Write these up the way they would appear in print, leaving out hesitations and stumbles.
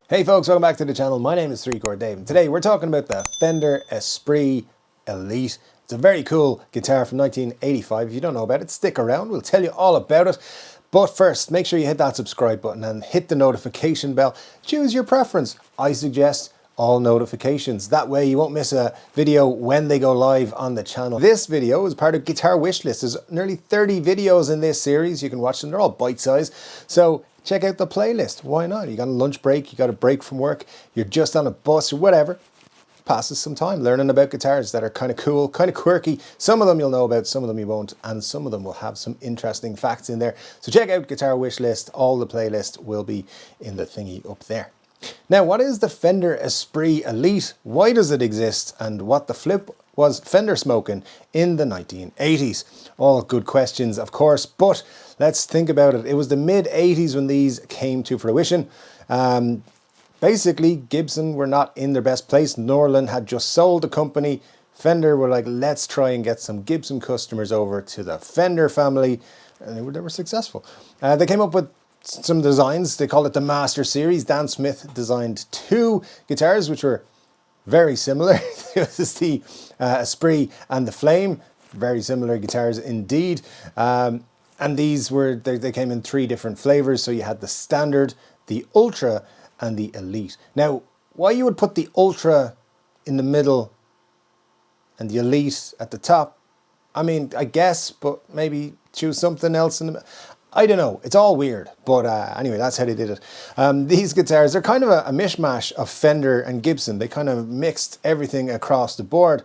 Hey folks, welcome back to the channel. My name is 3-Chord Dave, and today we're talking about the Fender Esprit Elite. It's a very cool guitar from 1985. If you don't know about it, stick around. We'll tell you all about it. But first, make sure you hit that subscribe button and hit the notification bell. Choose your preference. I suggest all notifications. That way you won't miss a video when they go live on the channel. This video is part of Guitar Wishlist. There's nearly 30 videos in this series. You can watch them. They're all bite-sized. So check out the playlist. Why not? You got a lunch break, you got a break from work, you're just on a bus or whatever. Passes some time learning about guitars that are kind of cool, kind of quirky. Some of them you'll know about, some of them you won't, and some of them will have some interesting facts in there. So check out Guitar Wishlist. All the playlist will be in the thingy up there. Now, what is the Fender Esprit Elite? Why does it exist? And what the flip was Fender smoking in the 1980s? All good questions, of course, but let's think about it. It was the mid-80s when these came to fruition. Basically, Gibson were not in their best place. Norland had just sold the company. Fender were like, let's try and get some Gibson customers over to the Fender family. And they were successful. They came up with some designs. They call it the Master Series. Dan Smith designed two guitars, which were very similar. This is the Esprit and the Flame. Very similar guitars indeed. And these were, they came in three different flavors. So you had the Standard, the Ultra, and the Elite. Now, why you would put the Ultra in the middle and the Elite at the top, I mean, I guess, but maybe choose something else in the middle. I don't know, it's all weird, but anyway, that's how they did it. These guitars, they're kind of a mishmash of Fender and Gibson. They kind of mixed everything across the board.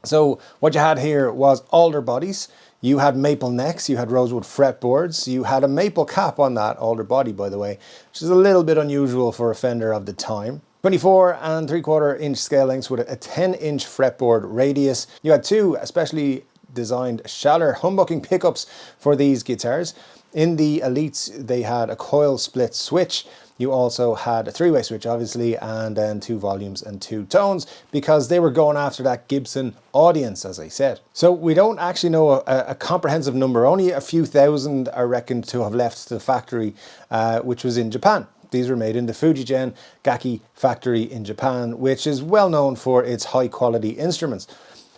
So what you had here was alder bodies, you had maple necks, you had rosewood fretboards, you had a maple cap on that alder body, by the way, which is a little bit unusual for a Fender of the time. 24 and 3/4 inch scale lengths with a 10-inch fretboard radius. You had two especially designed Schaller humbucking pickups for these guitars. In the Elites, they had a coil split switch. You also had a three-way switch, obviously, and then two volumes and two tones, because they were going after that Gibson audience, as I said. So we don't actually know a comprehensive number. Only a few thousand are reckoned to have left the factory, which was in Japan. These were made in the Fujigen Gaki factory in Japan, which is well known for its high-quality instruments.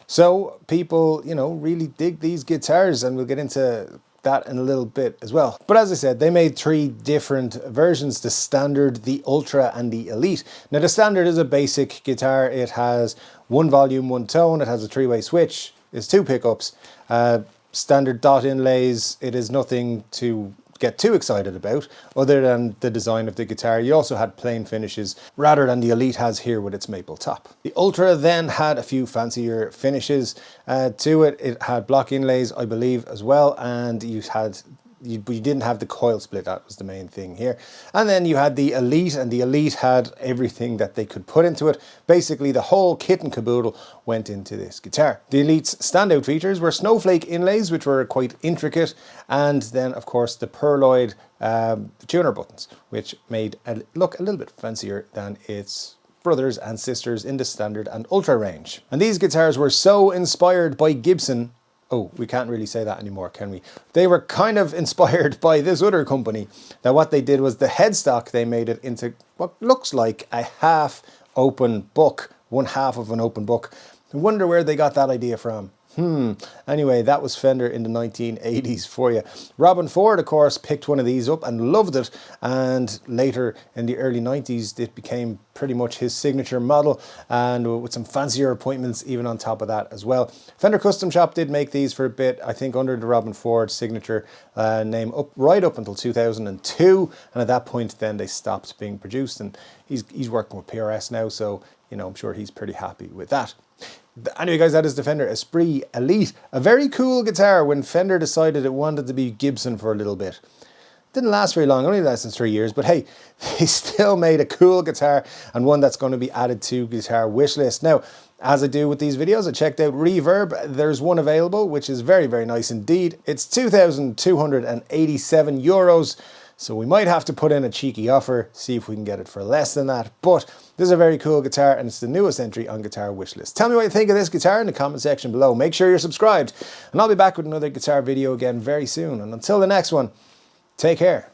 So people, you know, really dig these guitars, and we'll get into that in a little bit as well. But as I said, they made three different versions: the Standard, the Ultra, and the Elite. Now the Standard is a basic guitar. It has one volume, one tone. It has a three-way switch. It's two pickups, standard dot inlays. It is nothing to get too excited about other than the design of the guitar. You also had plain finishes rather than the Elite has here with its maple top. The Ultra then had a few fancier finishes to it. It had block inlays, I believe, as well, and you didn't have the coil split. That was the main thing here. And then you had the Elite, and the Elite had everything that they could put into it. Basically, the whole kit and caboodle went into this guitar. The Elite's standout features were snowflake inlays, which were quite intricate, and then, of course, the pearloid tuner buttons, which made it look a little bit fancier than its brothers and sisters in the Standard and Ultra range. And these guitars were so inspired by Gibson. Oh, we can't really say that anymore, can we? They were kind of inspired by this other company. Now what they did was the headstock, they made it into what looks like a half open book, one half of an open book. I wonder where they got that idea from. Anyway, that was Fender in the 1980s for you. Robin Ford, of course, picked one of these up and loved it, and later in the early 90s it became pretty much his signature model, and with some fancier appointments even on top of that as well. Fender Custom Shop did make these for a bit, I think under the Robin Ford signature name, right up until 2002, and at that point then they stopped being produced, and he's working with PRS now, so you know, I'm sure he's pretty happy with that. Anyway guys, that is the Fender Esprit Elite. A very cool guitar when Fender decided it wanted to be Gibson for a little bit. Didn't last very long, only less than 3 years, but hey, they still made a cool guitar, and one that's going to be added to Guitar Wishlist. Now, as I do with these videos, I checked out Reverb. There's one available, which is very, very nice indeed. It's €2,287. So we might have to put in a cheeky offer, see if we can get it for less than that. But this is a very cool guitar, and it's the newest entry on Guitar Wishlist. Tell me what you think of this guitar in the comment section below. Make sure you're subscribed, and I'll be back with another guitar video again very soon. And until the next one, take care.